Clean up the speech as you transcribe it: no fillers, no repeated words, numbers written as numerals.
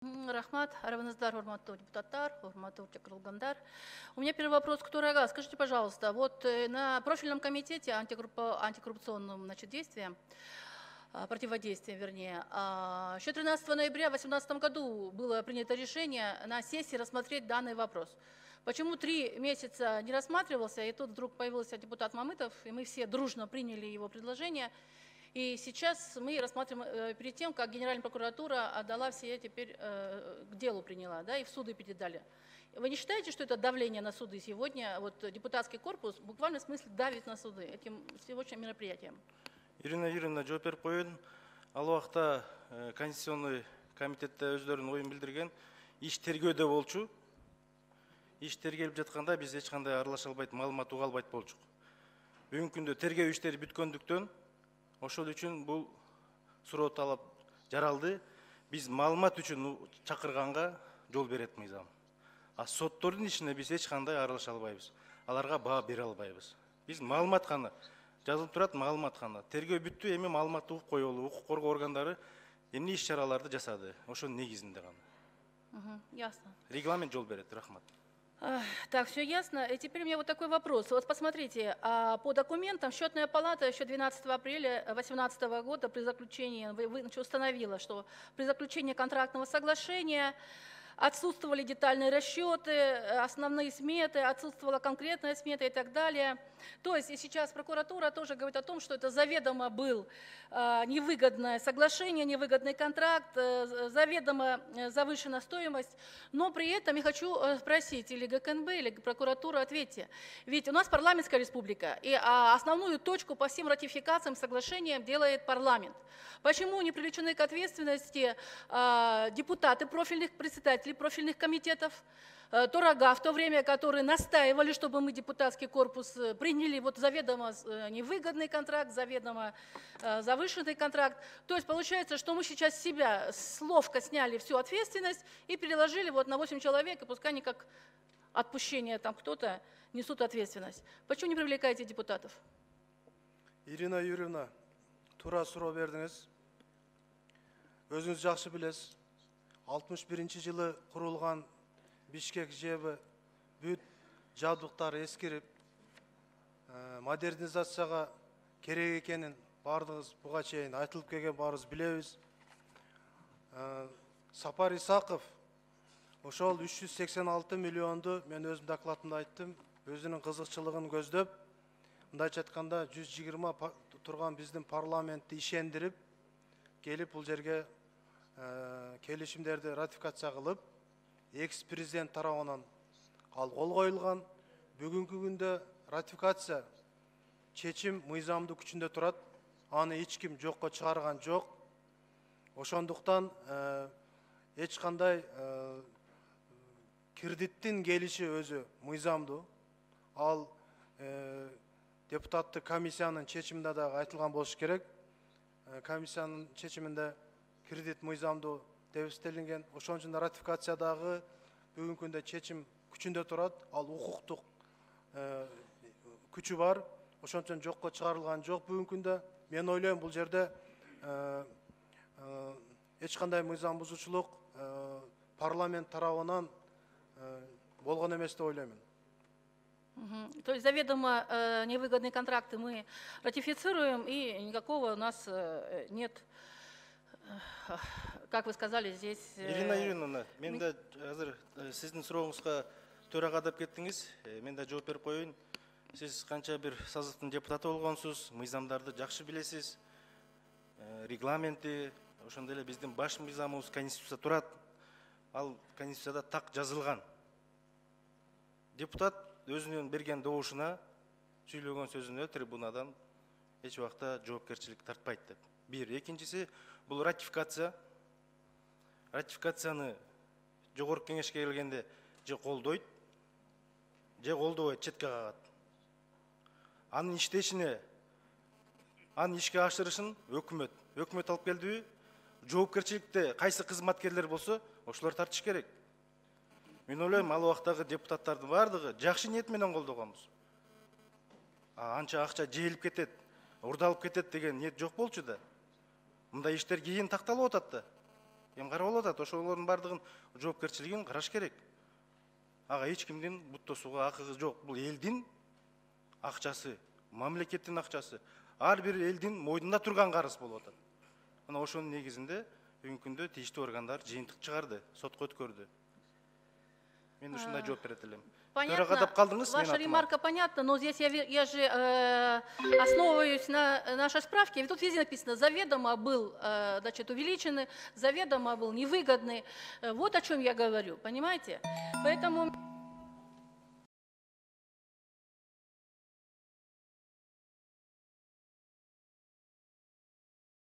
Рахмат, арваныздар, урматтуу депутаттар, урматтуу чакырылгандар. У меня первый вопрос к Турага. Скажите, пожалуйста, вот на профильном комитете антикоррупционным действиям, противодействия, вернее, еще 13 ноября 2018 году было принято решение на сессии рассмотреть данный вопрос. Почему 3 месяца не рассматривался, и тут вдруг появился депутат Мамытов, и мы все дружно приняли его предложение. И сейчас мы рассматриваем перед тем, как Генеральная прокуратура отдала все теперь к делу приняла, да, и в суды передали. Вы не считаете, что это давление на суды сегодня? Вот депутатский корпус в буквальном смысле давит на суды этим сегодняшним мероприятием? Ирина Юрьевна жооп берип коеюн. Ал убакта Конституционный комитетте өздөрүнүн оюн билдирген. Иш тергөөдө болчу. Иш тергелип жатканда биз эч кандай аралаша албайт, маалымат уга албайт болчук. Бүгүнкү күндө тергөө иштери бүткөндүктөн ошол үчүн бул суроо талап жаралды. Биз маалымат үчүн чакырганга жол берет мыйзам. А соттордун ишине биз эч кандай аралаша албайбыз. Аларга баа бере албайбыз. Биз маалымат гана жазылып турат, маалымат гана. Тергөө бүттү, эми маалыматты угуп коелу. Укук коргоо органдары эмне иш чараларды жасады. Ошонун негизинде гана. Ясно. Регламент жол берет. Рахмат. Так, все ясно. И теперь у меня вот такой вопрос. Вот посмотрите, по документам Счетная палата еще 12 апреля 2018 года при заключении установила, что при заключении контрактного соглашения отсутствовали детальные расчеты, основные сметы, отсутствовала конкретная смета и так далее. То есть и сейчас прокуратура тоже говорит о том, что это заведомо был невыгодное соглашение, невыгодный контракт, заведомо завышена стоимость. Но при этом я хочу спросить, или ГКНБ, или прокуратуру, ответьте. Ведь у нас парламентская республика, и основную точку по всем ратификациям, соглашениям делает парламент. Почему не привлечены к ответственности депутаты профильных председателей профильных комитетов, Турага, в то время, которые настаивали, чтобы мы, депутатский корпус, приняли вот заведомо невыгодный контракт, заведомо завышенный контракт. То есть получается, что мы сейчас с себя ловко сняли всю ответственность и переложили вот на 8 человек, и пускай они как отпущение там кто-то несут ответственность. Почему не привлекаете депутатов? Ирина Юрьевна, тура суроо бердиңиз. Өзүңүз жакшы билесиз. 61-жылы курулган Бишкек ЖЭБ бүт жабдыктары эскирип, модернизацияга керек экенин бардыгыбыз буга чейин айтылып келген баарыбыз билебиз. Сапар Исаков ошол 386 миллионду мен өзүм докладымда айттым, өзүнүн кызыкчылыгын көздөп, мындайча айтканда 120 турган биздин парламентти ишендирип, келип бул жерге келишимдерди ратификация кылып, экс-президент тарабынан ал кол коюлган. Бүгүнкү күндө ратификация чечим мыйзамдуу күчүндө турат. Аны эч ким жокко чыгарган жок. Ошондуктан эч кандай кредиттин келиши өзү мыйзамдуу. Ал депутаттык комиссиянын чечиминде дагы айтылган болуш керек. Комиссиянын чечиминде кредит мыйзамдуу деп эстелинген. Ошон үчүн ратификациядагы бүгүнкү күндө чечим күчүндө турат. Ал укуктук күчү бар. Ошон үчүн жокко чыгарылган жок бүгүнкү күндө. Мен ойлойм бул жерде эч кандай мыйзам бузуучулук парламент тарабынан болгон эмес деп ойлойм. То есть заведомо невыгодные контракты мы ратифицируем, и никакого у нас нет, как вы сказали, здесь... Ирина Юрьевна, мен да азыр сиздин сурооңузга төрага деп кеттиңиз. Мен да жооп берип коеюн. Сиз канча бир сазыктын депутаты болгонсуз, мыйзамдарды жакшы билесиз. Регламенти, ошондой эле биздин баш мыйзамыбыз Конституция турат. Ал Конституцияда так жазылган. Депутат өзүнүн берген добушуна, сүйлөгөн сөзүнө трибунадан эч убакта жоопкерчилик тартпайт деп. Бир, экинчиси, бул ратификация. Ратификацияны жогорку кеңешке келгенде же колдойт, же колдобойт, четке кагат. Анын иштешине, анын ишке ашырышын өкмөт алып келдиби? Жоопкерчиликте кайсы кызматкерлер болсо, ошолор тартыш керек. Мен ойлойм, ал убактагы депутаттардын бардыгы жакшы ниет менен колдогонбуз. Анча акча жейилип кетет, урдалып кетет деген ниет жок болчу да. Мындай иштер кийин такталып атат да. эми карап атат, ошолордун баардыгын жоопкерчилигин караш керек. Ага эч кимдин буттосууга акыгы жок. Бул элдин акчасы, мамлекеттин акчасы. Ар бир элдин мойнунда турган карыз болуп атат. Мына ошонун негизинде бүгүнкү күндө тийиштүү органдар жыйынтык чыгарды, сотко өткөрдү. Мен ушундай жооп берет элем. Понятно, ваша ремарка понятна, но здесь я же основываюсь на нашей справке. Ведь тут везде написано, заведомо был значит, увеличенный, заведомо был невыгодный. Вот о чем я говорю, понимаете? Поэтому...